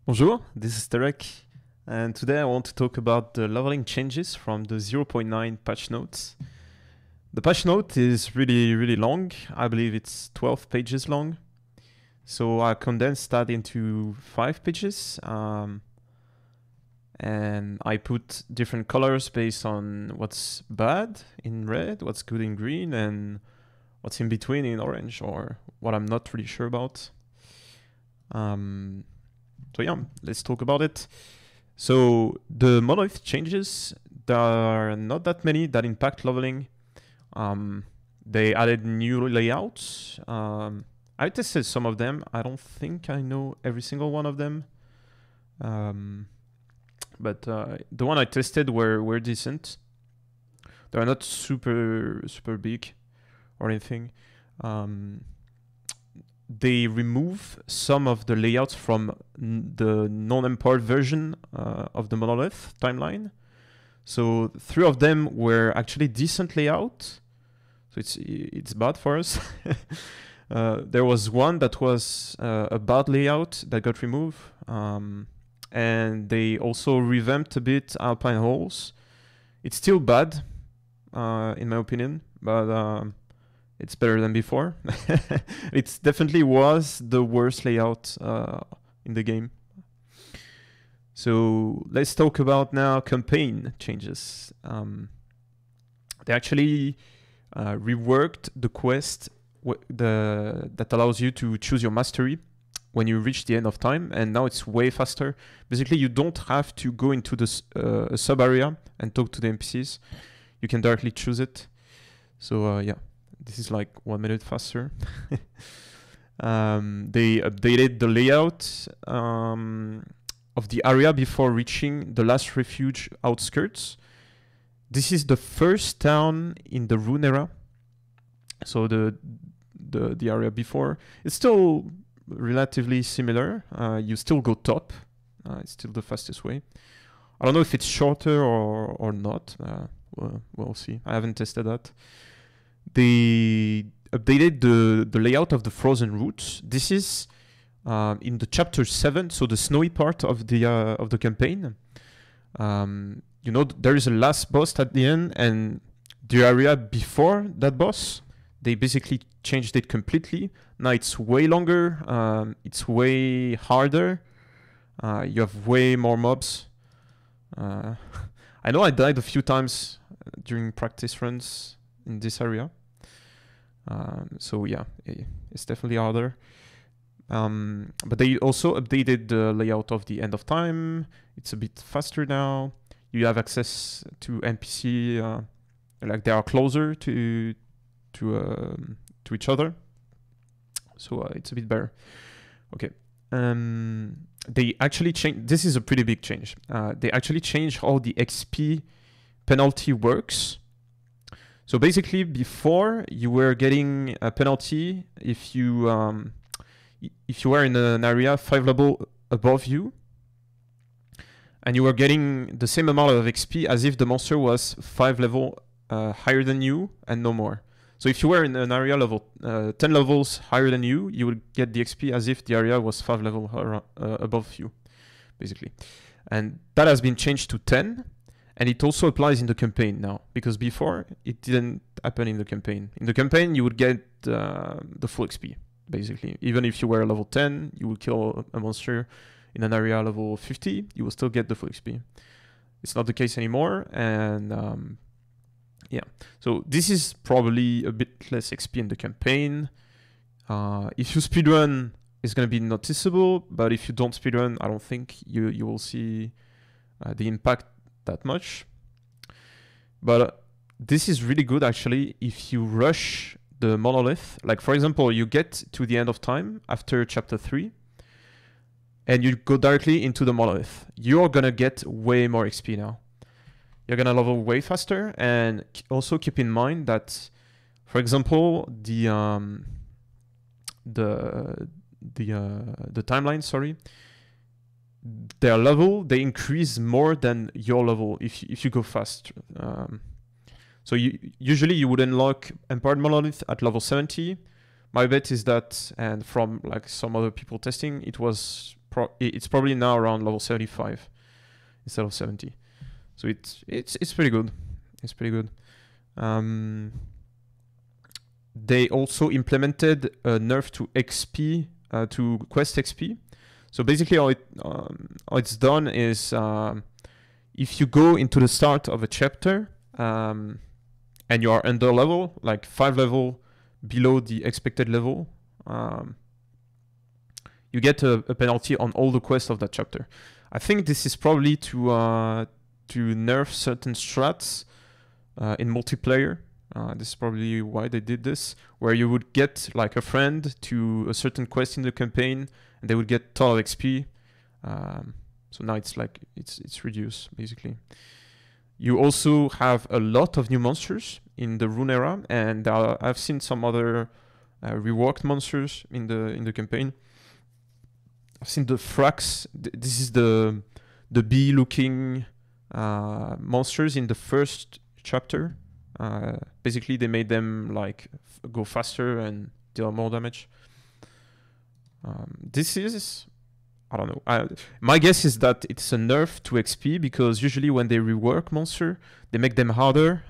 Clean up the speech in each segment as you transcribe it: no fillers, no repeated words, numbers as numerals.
Bonjour, this is Derek, and today I want to talk about the leveling changes from the 0.9 patch notes. The patch note is really long. I believe it's 12 pages long. So I condensed that into 5 pages, and I put different colors based on what's bad in red, what's good in green, and what's in between in orange, or what I'm not really sure about. So yeah, let's talk about it. So the monolith changes, there are not that many that impact leveling. They added new layouts. I tested some of them. I don't think I know every single one of them. But the one I tested were decent. They are not super big or anything. They remove some of the layouts from the non-import version of the monolith timeline. So 3 of them were actually decent layout. So it's bad for us. There was one that was a bad layout that got removed. And they also revamped a bit Alpine Halls. It's still bad, in my opinion, but it's better than before. It definitely was the worst layout in the game. So let's talk about now campaign changes. They actually reworked the quest that allows you to choose your mastery when you reach the end of time, and now it's way faster. Basically, you don't have to go into the sub area and talk to the NPCs. You can directly choose it. So yeah. This is like 1 minute faster. They updated the layout of the area before reaching the last refuge outskirts. This is the first town in the Rune era. So the area before. It's still relatively similar. You still go top. It's still the fastest way. I don't know if it's shorter or not. We'll see. I haven't tested that. They updated the layout of the frozen routes. This is in the chapter 7, so the snowy part of the campaign. You know, there is a last boss at the end, and the area before that boss, they basically changed it completely. Now it's way longer. It's way harder. You have way more mobs. I know I died a few times during practice runs in this area. So yeah, it's definitely harder. But they also updated the layout of the end of time. It's a bit faster now. You have access to NPC, like they are closer to each other. So it's a bit better. Okay. They actually changed. This is a pretty big change. They actually changed how the XP penalty works. So basically, before you were getting a penalty if you were in an area 5 level above you, and you were getting the same amount of XP as if the monster was 5 level higher than you and no more. So if you were in an area level 10 levels higher than you, you would get the XP as if the area was 5 level above you, basically. And that has been changed to 10. And it also applies in the campaign now, because before it didn't happen in the campaign. In the campaign, you would get the full XP, basically. Even if you were level 10, you would kill a monster in an area level 50, you will still get the full XP. It's not the case anymore, and yeah. So this is probably a bit less XP in the campaign. If you speedrun, it's going to be noticeable, but if you don't speedrun, I don't think you will see the impact that much. But this is really good actually if you rush the monolith. Like for example, you get to the end of time after chapter 3 and you go directly into the monolith. You're gonna get way more XP now. You're gonna level way faster, and also keep in mind that, for example, the timeline, sorry, their level, they increase more than your level if you go fast. So usually you would unlock Empowered Monolith at level 70. My bet is that, and from like some other people testing, it was it's probably now around level 75 instead of 70. So it's pretty good. It's pretty good. They also implemented a nerf to XP, to quest XP. So basically how it's done is if you go into the start of a chapter and you are under level, like 5 level below the expected level, you get a penalty on all the quests of that chapter. I think this is probably to nerf certain strats in multiplayer. This is probably why they did this, where you would get like a friend to a certain quest in the campaign, and they would get ton of XP. So now it's like it's reduced basically. You also have a lot of new monsters in the Rune era, and I've seen some other reworked monsters in the campaign. I've seen the Frax. This is the bee-looking monsters in the first chapter. Basically, they made them like go faster and deal more damage. This is, I don't know. My guess is that it's a nerf to XP, because usually when they rework monster, they make them harder.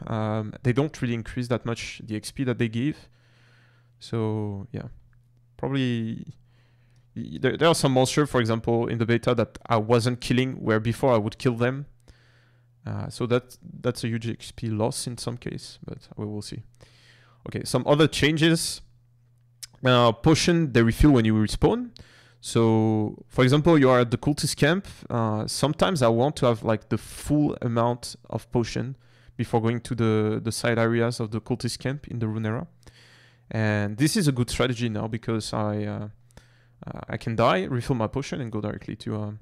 They don't really increase that much the XP that they give. So yeah, probably there are some monsters, for example, in the beta that I wasn't killing, where before I would kill them. So that's a huge XP loss in some case, but we will see. Okay, some other changes. Potion, they refill when you respawn. So, for example, you are at the cultist camp. Sometimes I want to have like the full amount of potion before going to the side areas of the cultist camp in the Rune era. And this is a good strategy now, because I can die, refill my potion, and go directly to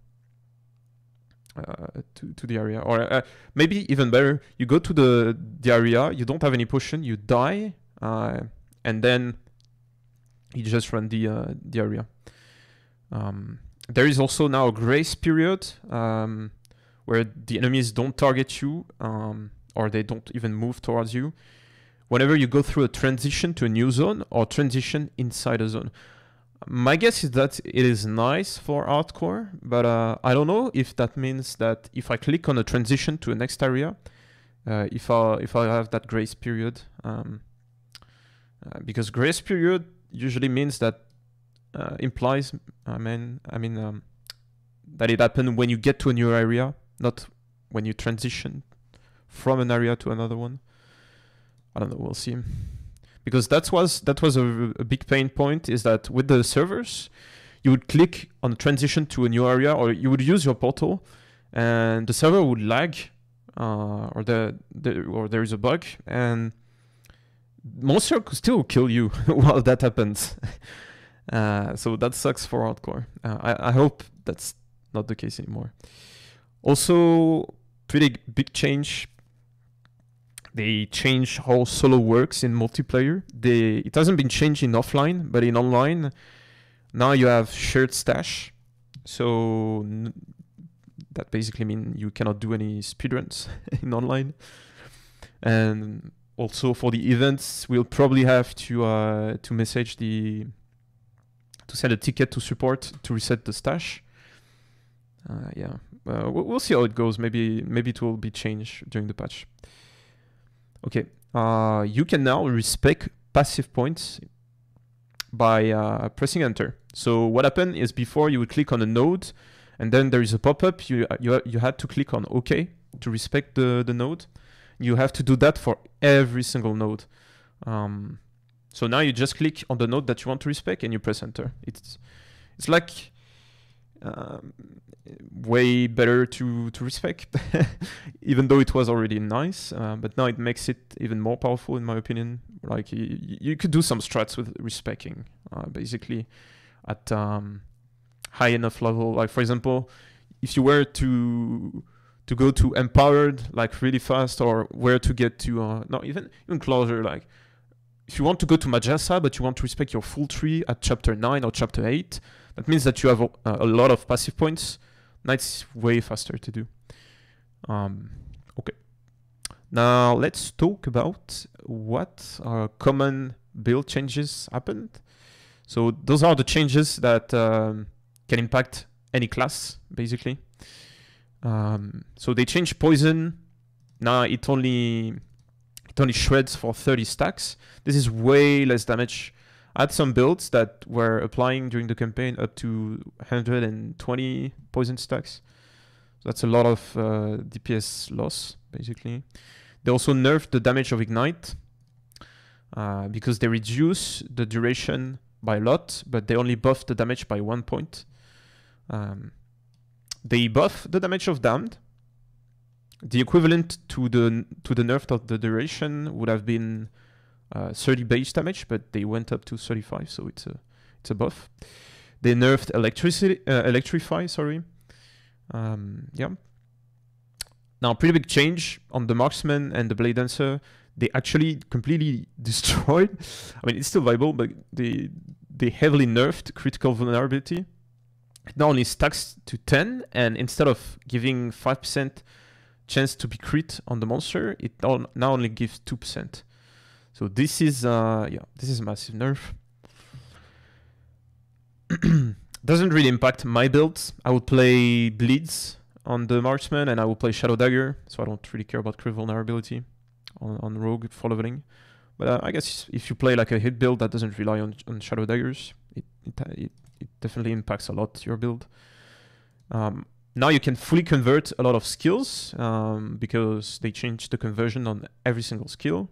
the area. Or maybe even better, you go to the area, you don't have any potion, you die, and then you just run the area. There is also now a grace period where the enemies don't target you, or they don't even move towards you whenever you go through a transition to a new zone or transition inside a zone. My guess is that it is nice for hardcore, but I don't know if that means that if I click on a transition to a next area, if I have that grace period, because grace period usually means that implies, that it happened when you get to a new area, not when you transition from an area to another one. I don't know, we'll see. Because that was a big pain point, is that with the servers, you would click on a transition to a new area, or you would use your portal, and the server would lag, or there is a bug, and monster could still kill you while that happens. So that sucks for hardcore. I hope that's not the case anymore. Also, pretty big change. They changed how solo works in multiplayer. It hasn't been changed in offline, but in online, now you have shared stash. So that basically means you cannot do any speedruns in online. And also for the events, we'll probably have to message to send a ticket to support to reset the stash. Yeah, we'll see how it goes. Maybe it will be changed during the patch. Okay, you can now respec passive points by pressing enter. So what happened is, before you would click on a node, and then there is a pop-up. You had to click on OK to respec the node. You have to do that for every single node. So now you just click on the node that you want to respec and you press enter. It's like way better to respec, even though it was already nice. But now it makes it even more powerful, in my opinion. Like you could do some strats with respecing, basically at high enough level. Like, for example, if you were to go to empowered like really fast, or where to get to no, even closer, like if you want to go to Majasa but you want to respect your full tree at chapter 9 or chapter 8, that means that you have a lot of passive points. Now it's way faster to do. Okay, now let's talk about what common build changes happened. So those are the changes that can impact any class, basically. So they changed poison. Now it only shreds for 30 stacks. This is way less damage. I had some builds that were applying during the campaign up to 120 poison stacks. So that's a lot of DPS loss, basically. They also nerfed the damage of Ignite because they reduce the duration by a lot, but they only buff the damage by 1 point. They buff the damage of Damned. The equivalent to the nerf of the duration would have been 30 base damage, but they went up to 35, so it's a buff. They nerfed Electrify, sorry. Yeah. Now, pretty big change on the Marksman and the Blade Dancer. They actually completely destroyed. I mean, it's still viable, but they heavily nerfed critical vulnerability. It now only stacks to 10, and instead of giving 5% chance to be crit on the monster, it now only gives 2%. So this is this is a massive nerf. Doesn't really impact my builds. I would play Bleeds on the Marksman, and I will play Shadow Dagger, so I don't really care about crit vulnerability on Rogue for leveling. But I guess if you play like a hit build that doesn't rely on Shadow Daggers, it definitely impacts a lot your build. Now you can fully convert a lot of skills because they changed the conversion on every single skill.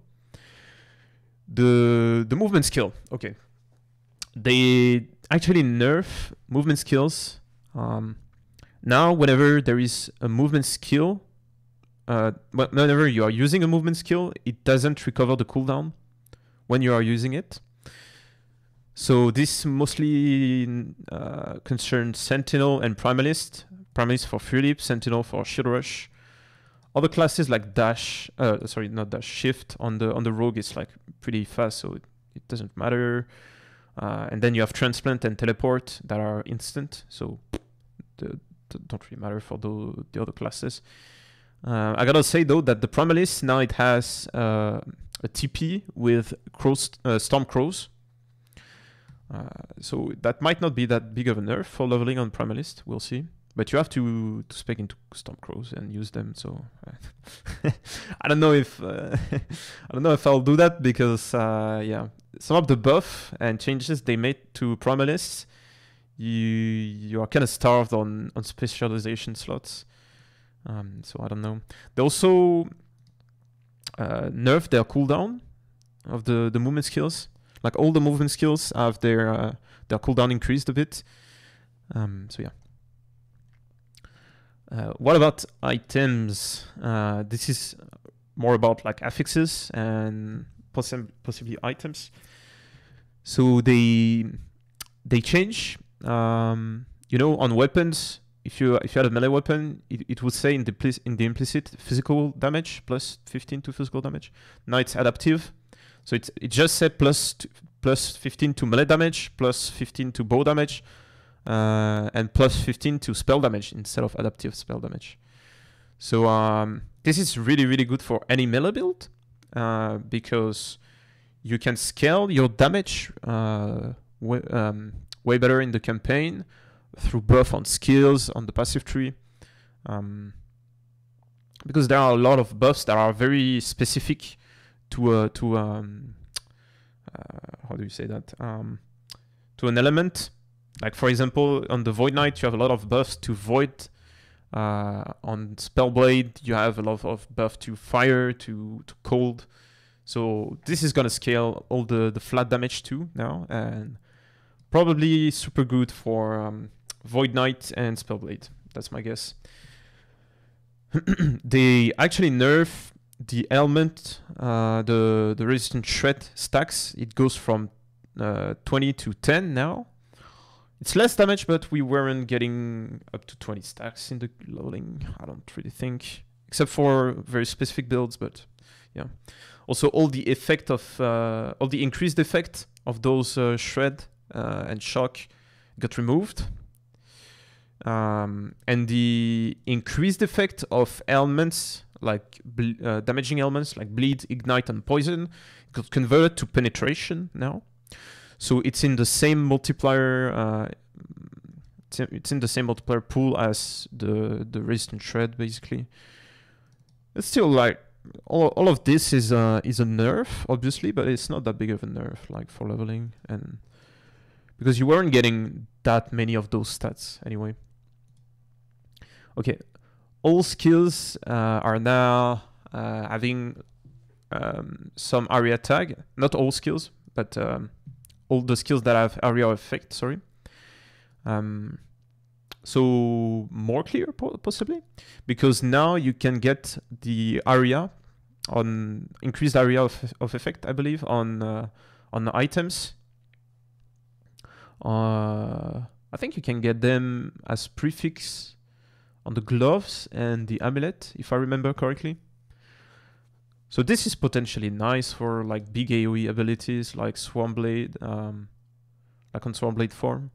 The movement skill, okay. They actually nerf movement skills. Now whenever there is a movement skill, whenever you are using a movement skill, it doesn't recover the cooldown when you are using it. So this mostly concerns Sentinel and Primalist. Primalist for Fury Leap, Sentinel for Shield Rush. Other classes like Dash, sorry, not Dash, Shift on the Rogue is like pretty fast, so it doesn't matter. And then you have Transplant and Teleport that are instant, so don't really matter for the other classes. I gotta say though that the Primalist now it has a TP with Storm Crows. So that might not be that big of a nerf for leveling on Primalist, we'll see. But you have to spec into Storm Crows and use them. So I don't know if I'll do that because yeah, some of the buff and changes they made to Primalists, you are kind of starved on specialization slots. So I don't know. They also nerfed their cooldown of the movement skills. Like all the movement skills have their cooldown increased a bit. So yeah. What about items? This is more about like affixes and possibly items. So they change. You know, on weapons, if you had a melee weapon, it would say in the implicit physical damage plus 15 to physical damage. Now it's adaptive. So it just said plus 15 to melee damage, plus 15 to bow damage, and plus 15 to spell damage instead of adaptive spell damage. So this is really, really good for any melee build because you can scale your damage way better in the campaign through buff on skills on the passive tree. Because there are a lot of buffs that are very specific to how do you say that? To an element. Like for example, on the Void Knight, you have a lot of buffs to Void. On Spellblade, you have a lot of buff to Fire, to Cold. So this is gonna scale all the flat damage too now, and probably super good for Void Knight and Spellblade. That's my guess. They actually nerf the ailment, the resistant shred stacks. It goes from 20 to 10 now. It's less damage, but we weren't getting up to 20 stacks in the loading. I don't really think, except for very specific builds. But yeah, also all the effect of all the increased effect of those shred and shock got removed. And the increased effect of ailments like damaging elements like bleed, ignite, and poison got converted to penetration now. So it's in the same multiplier it's in the same multiplayer pool as the resistant shred, basically. It's still like all of this is a nerf, obviously, but it's not that big of a nerf like for leveling, and because you weren't getting that many of those stats anyway. Okay, all skills are now having some area tag. Not all skills, but all the skills that have area effect. Sorry. So more clear, possibly, because now you can get the area on increased area of effect, I believe, on the items. I think you can get them as prefix on the gloves and the amulet, if I remember correctly. So this is potentially nice for like big AoE abilities, like Swarm Blade, like on Swarm Blade form.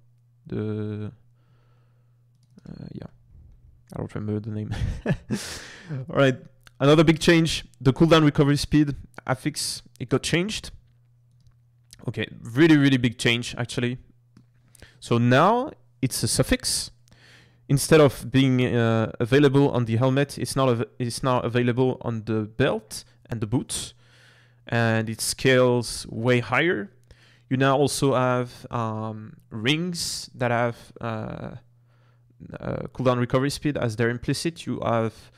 Yeah, I don't remember the name. All right, another big change: the cooldown recovery speed affix. It got changed. Okay, really big change actually. So now it's a suffix. Instead of being available on the helmet, it's now available on the belt and the boots, and it scales way higher. You now also have rings that have cooldown recovery speed as they're implicit. You have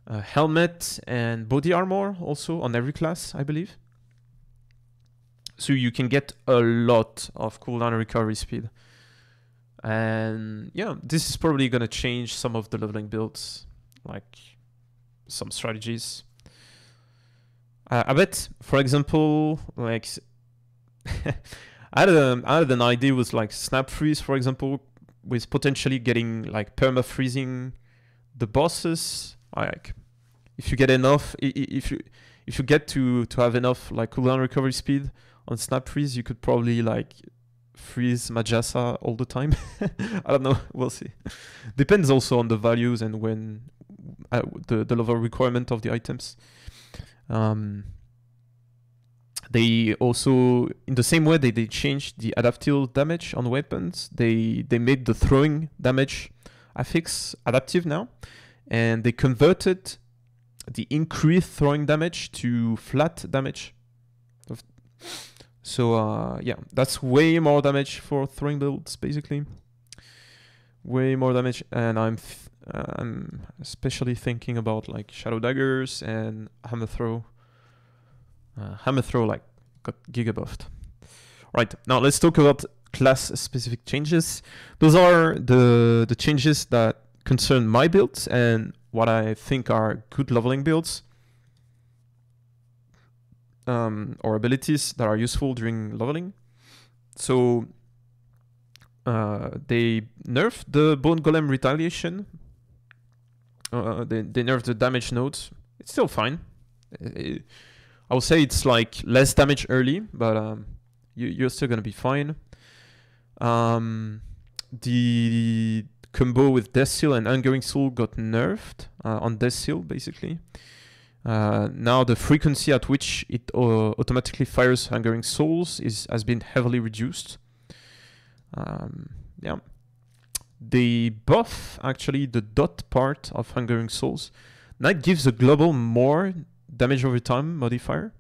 helmet and body armor also on every class, I believe. So you can get a lot of cooldown recovery speed. And yeah, this is probably going to change some of the leveling builds, like some strategies. I bet, for example, like I had an idea with like snap freeze, for example, with potentially getting like perma freezing the bosses. Like if you get enough, if you get to have enough like cooldown recovery speed on snap freeze, you could probably like freeze Majasa all the time. I don't know, we'll see. Depends also on the values and when the level requirement of the items. They also, in the same way they changed the adaptive damage on weapons, they made the throwing damage affix adaptive now, and they converted the increased throwing damage to flat damage. So yeah, that's way more damage for throwing builds, basically. Way more damage, and I'm especially thinking about like shadow daggers and hammer throw. Hammer throw like got giga buffed. Right, now let's talk about class specific changes. Those are the changes that concern my builds and what I think are good leveling builds. Or abilities that are useful during leveling. So they nerfed the Bone Golem Retaliation. They nerfed the damage nodes. It's still fine. I would say it's like less damage early, but you're still gonna be fine. The combo with Death Seal and Hungering Soul got nerfed on Death Seal, basically. Now the frequency at which it automatically fires Hungering Souls has been heavily reduced. Yeah. They buff actually the dot part of Hungering Souls. That gives a global more damage over time modifier.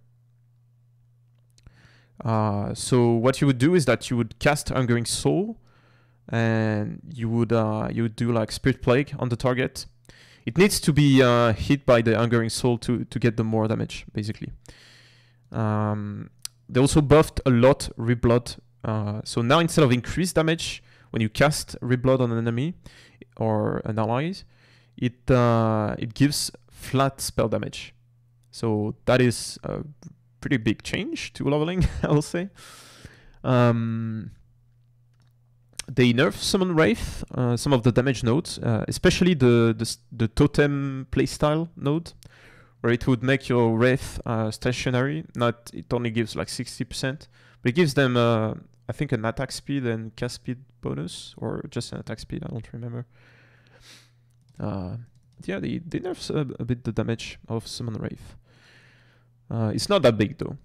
So what you would do is that you would cast Hungering Soul, and you would do like Spirit Plague on the target. It needs to be hit by the Hungering Soul to get the more damage, basically. They also buffed a lot Reblood. So now instead of increased damage, when you cast Reblood on an enemy or an ally, it gives flat spell damage. So that is a pretty big change to leveling, I will say. They nerf Summon Wraith, some of the damage nodes, especially the Totem playstyle node, where it would make your Wraith stationary. It only gives like 60%, but it gives them, I think, an attack speed and cast speed bonus, or just an attack speed, I don't remember. Yeah, they nerf a bit the damage of Summon Wraith. It's not that big though.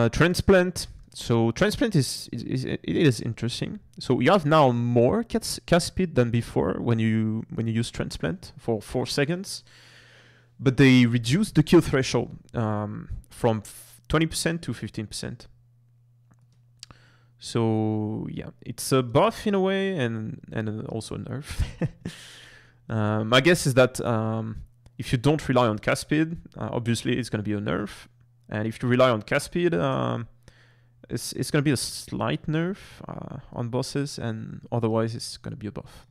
Transplant, So transplant it is interesting. So you have now more cast speed than before when you use transplant for 4 seconds, but they reduced the kill threshold from 20% to 15%. So yeah, it's a buff in a way and also a nerf. My guess is that if you don't rely on cast speed, obviously it's going to be a nerf, and if you rely on cast speed, it's going to be a slight nerf on bosses, and otherwise it's going to be a buff.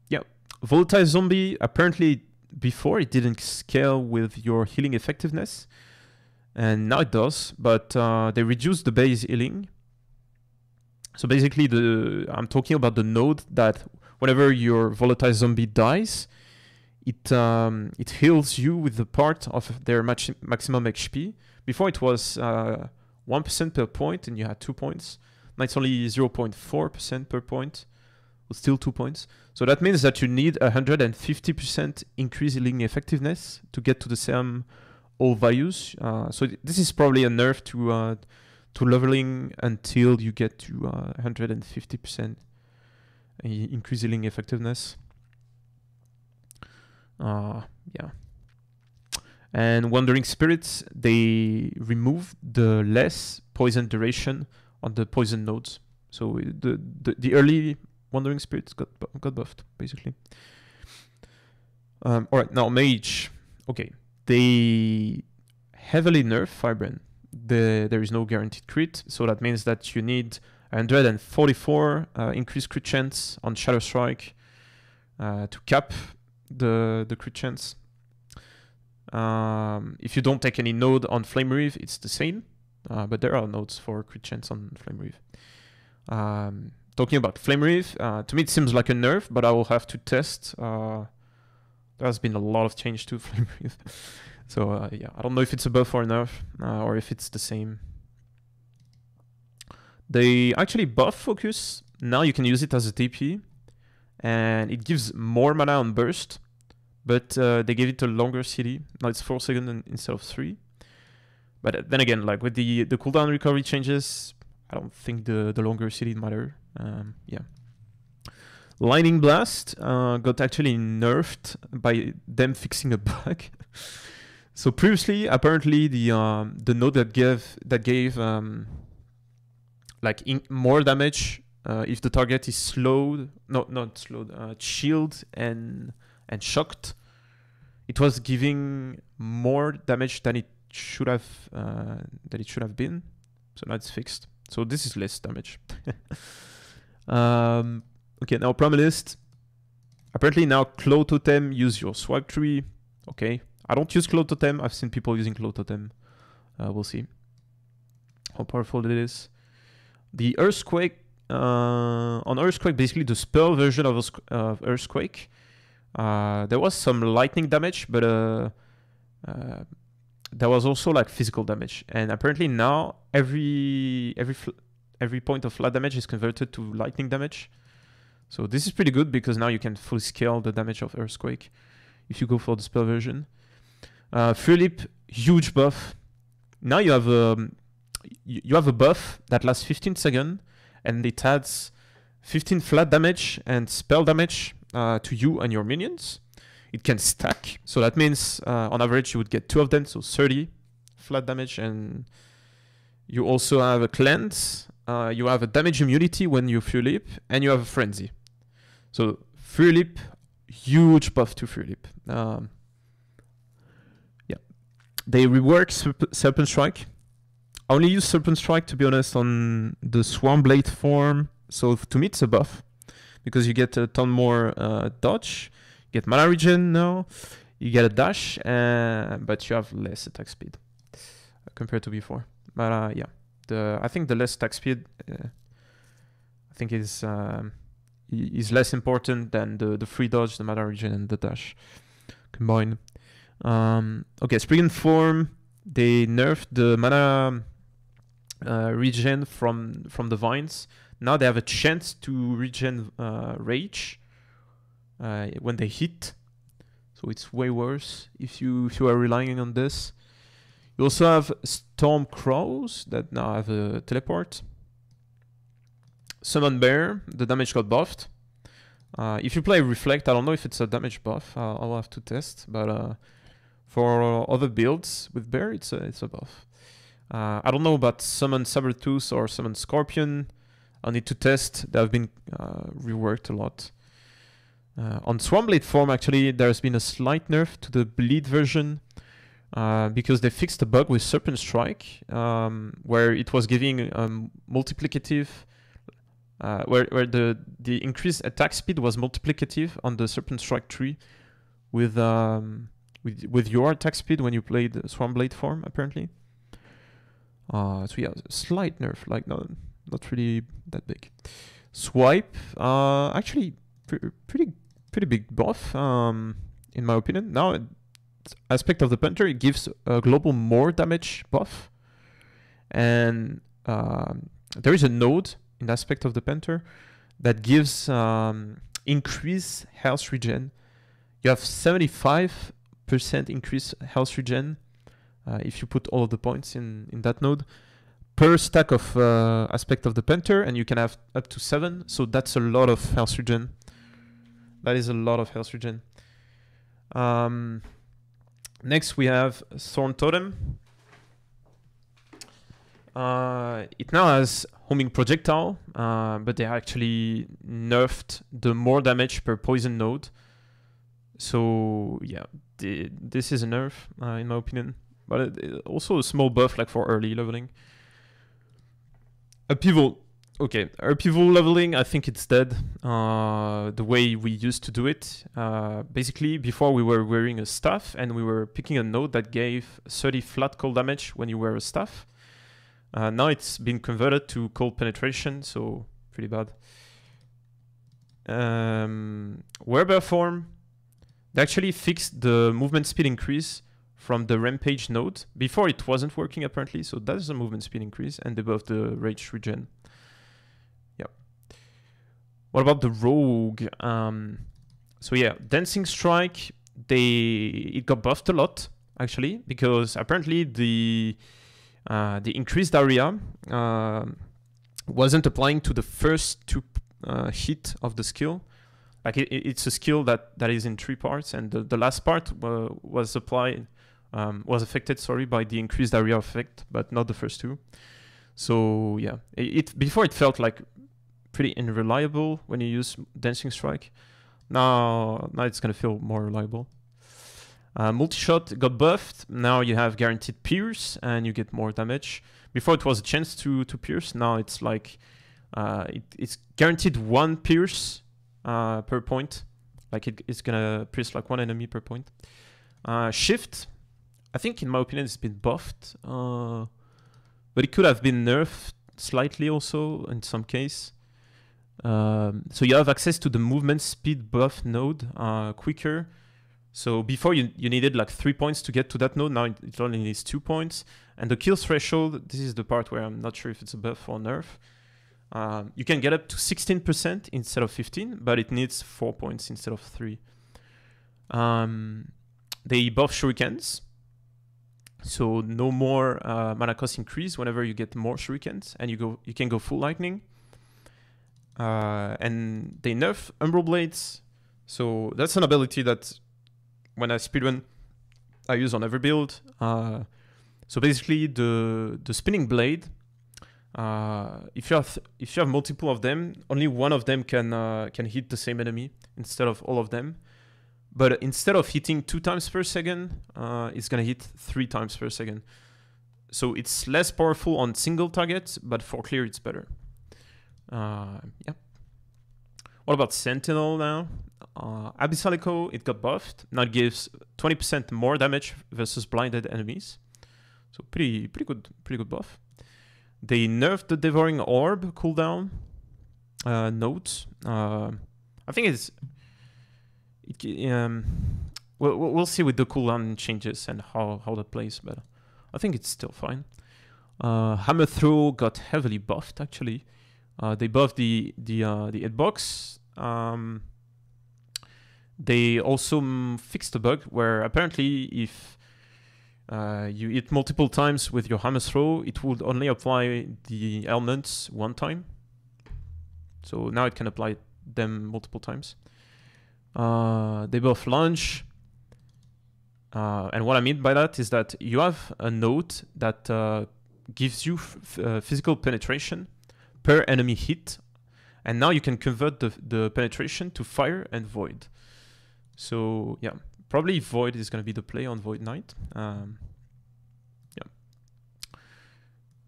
Yeah, Volatile Zombie, apparently before it didn't scale with your healing effectiveness, and now it does, but they reduced the base healing. So basically, I'm talking about the node that whenever your Volatile Zombie dies, it heals you with the part of their maximum HP. Before it was 1% per point, and you had 2 points. Now it's only 0.4% per point, but still 2 points. So that means that you need 150% increase in healing effectiveness to get to the same all values. So this is probably a nerf to leveling until you get to 150% increase healing effectiveness. Yeah. And Wandering Spirits, they remove the less poison duration on the poison nodes. So the early Wandering Spirits got buffed, basically. All right, now Mage. Okay, they heavily nerf Firebrand. There is no guaranteed crit, so that means that you need 144 increased crit chance on Shadow Strike to cap the crit chance. If you don't take any node on Flame Reave, it's the same, but there are nodes for crit chance on Flame Reave. Talking about Flame Reave, to me it seems like a nerf, but I will have to test. There has been a lot of change to Flame Reave. So yeah, I don't know if it's a buff or a nerf, or if it's the same. They actually buff Focus. Now you can use it as a TP, and it gives more mana on burst, but they gave it a longer CD. Now it's 4 seconds instead of 3. But then again, like with the cooldown recovery changes, I don't think the longer CD matter. Yeah. Lightning Blast got actually nerfed by them fixing a bug. So previously, apparently the node that gave like more damage if the target is slowed, not slowed, chilled and shocked, it was giving more damage than it should have been. So now it's fixed. So this is less damage. Okay, now Primalist. Apparently now Claw Totem use your swipe tree. Okay, I don't use Claw Totem. I've seen people using Claw Totem. We'll see how powerful it is. The Earthquake. On Earthquake, basically the spell version of Earthquake, there was some lightning damage, but there was also like physical damage. And apparently now every point of flat damage is converted to lightning damage. So this is pretty good because now you can fully scale the damage of Earthquake if you go for the spell version. Fury Leap, huge buff. Now you have a buff that lasts 15 seconds, and it adds 15 flat damage and spell damage to you and your minions. It can stack, so that means on average you would get 2 of them, so 30 flat damage, and you also have a cleanse. You have a damage immunity when you Fury Leap, and you have a frenzy. So Fury Leap, huge buff to Fury Leap. Yeah, they rework Serpent Strike. I only use Serpent Strike, to be honest, on the Swarm Blade form. So to me it's a buff because you get a ton more dodge, you get mana regen now, you get a dash, but you have less attack speed compared to before. But yeah, I think the less attack speed I think is less important than the free dodge, the mana regen, and the dash combined. Okay, Spriggan form, they nerfed the mana regen from the vines. Now they have a chance to regen rage when they hit, so it's way worse if you are relying on this. You also have Storm Crows that now have a teleport. Summon Bear, the damage got buffed. If you play Reflect, I don't know if it's a damage buff. I'll have to test, but for other builds with Bear, it's a buff. I don't know about Summon Sabertooth or Summon Scorpion. I'll need to test. They have been reworked a lot. On Swarmblade form, actually, there's been a slight nerf to the Bleed version because they fixed a bug with Serpent Strike where it was giving multiplicative, where the increased attack speed was multiplicative on the Serpent Strike tree with your attack speed when you played Swarmblade form, apparently. So yeah, slight nerf, like not really that big. Swipe, actually pretty big buff, in my opinion. Now, Aspect of the Panther, it gives a global more damage buff, and there is a node in Aspect of the Panther that gives increased health regen. You have 75% increased health regen if you put all of the points in that node per stack of Aspect of the Panther, and you can have up to 7, so that's a lot of health regen. That is a lot of health regen. Next we have Thorn Totem. It now has homing projectile, but they actually nerfed the more damage per poison node. So yeah, this is a nerf in my opinion, but also a small buff like for early leveling. Upheaval. Okay, upheaval leveling, I think it's dead. The way we used to do it. Basically, before we were wearing a staff and we were picking a node that gave 30 flat cold damage when you wear a staff. Now it's been converted to cold penetration, so pretty bad. Werebear form, they actually fixed the movement speed increase from the Rampage node. Before it wasn't working apparently, so that's a movement speed increase, and they buffed the Rage regen. Yep. What about the Rogue? So yeah, Dancing Strike, it got buffed a lot actually, because apparently the increased area wasn't applying to the first 2 hit of the skill. Like it's a skill that is in 3 parts, and the last part was affected, sorry, by the increased area effect, but not the first 2. So yeah, before it felt like pretty unreliable when you use Dancing Strike. Now it's gonna feel more reliable. Multi-shot got buffed. Now you have guaranteed pierce and you get more damage. Before it was a chance to pierce. Now it's like it's guaranteed 1 pierce per point. Like it's gonna pierce like 1 enemy per point. Shift, I think in my opinion it's been buffed, but it could have been nerfed slightly also in some case. So you have access to the movement speed buff node quicker. So before you needed like 3 points to get to that node, now it only needs 2 points. And the kill threshold, this is the part where I'm not sure if it's a buff or nerf. You can get up to 16% instead of 15, but it needs 4 points instead of 3. They buff shurikens, so no more mana cost increase whenever you get more shurikens, and you can go full lightning. And they nerf Umbral Blades, so that's an ability that when I speedrun, I use on every build. So basically, the spinning blade, if you have multiple of them, only one of them can hit the same enemy instead of all of them. But instead of hitting 2 times per second, it's gonna hit 3 times per second. So it's less powerful on single targets, but for clear it's better. Yeah. What about Sentinel now? Abyssal Echo, it got buffed. Now it gives 20% more damage versus blinded enemies. So pretty good buff. They nerfed the Devouring Orb cooldown nodes. I think we'll see with the cooldown changes and how that plays, but I think it's still fine. Hammer Throw got heavily buffed actually. They buffed the hitbox. They also fixed a bug where apparently if you hit multiple times with your hammer throw, it would only apply the elements one time. So now it can apply them multiple times. Debuff launch. And what I mean by that is that you have a node that gives you physical penetration per enemy hit. And now you can convert the penetration to fire and void. So yeah, probably void is going to be the play on Void Knight. Yeah.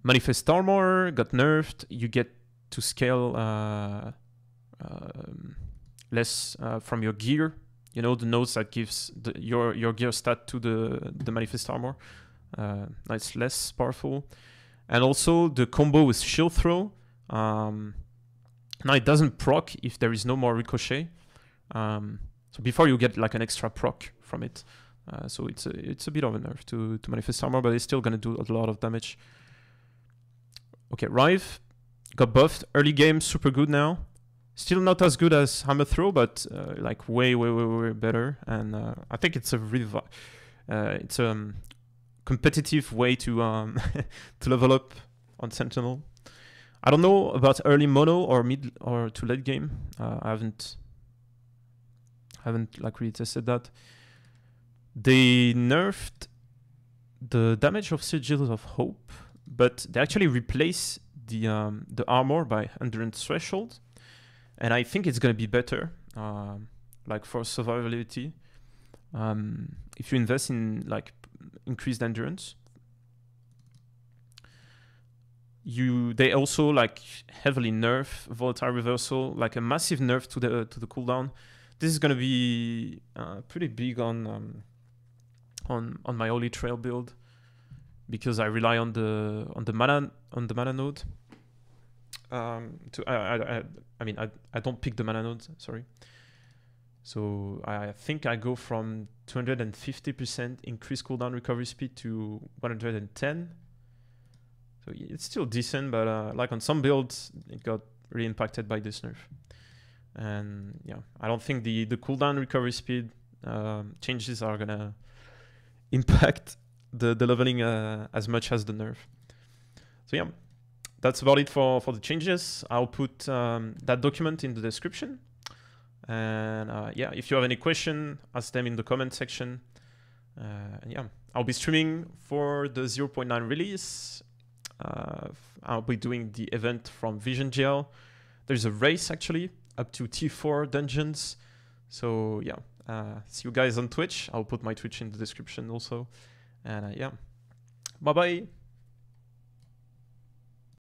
Manifest Armor got nerfed. You get to scale less from your gear. You know, the nodes that gives your gear stat to the Manifest Armor. It's less powerful. And also the combo with Shield Throw. Now it doesn't proc if there is no more ricochet. So before you get like an extra proc from it. So it's a bit of a nerf to Manifest Armor, but it's still gonna do a lot of damage. Okay, Rive got buffed. Early game, super good now. Still not as good as Hammer Throw, but like way better. And I think it's a really competitive way to to level up on Sentinel. I don't know about early mono or mid or to late game. I haven't like really tested that. They nerfed the damage of Sigils of Hope, but they actually replace the armor by endurance threshold, and I think it's gonna be better, like for survivability. If you invest in like increased endurance. They also like heavily nerf volatile reversal, like a massive nerf to the cooldown. This is gonna be pretty big on my Holy Trail build because I rely on the mana node. I mean I don't pick the mana node, sorry. So I think I go from 250% increased cooldown recovery speed to 110. So it's still decent, but like on some builds, it got really impacted by this nerf. And yeah, I don't think the cooldown recovery speed changes are gonna impact the leveling as much as the nerf. So yeah, that's about it for the changes. I'll put that document in the description. And yeah, if you have any question, ask them in the comment section. And yeah, I'll be streaming for the 0.9 release. I'll be doing the event from Vision GL. There's a race actually up to T4 dungeons. So yeah, see you guys on Twitch. I'll put my Twitch in the description also. And yeah, bye bye.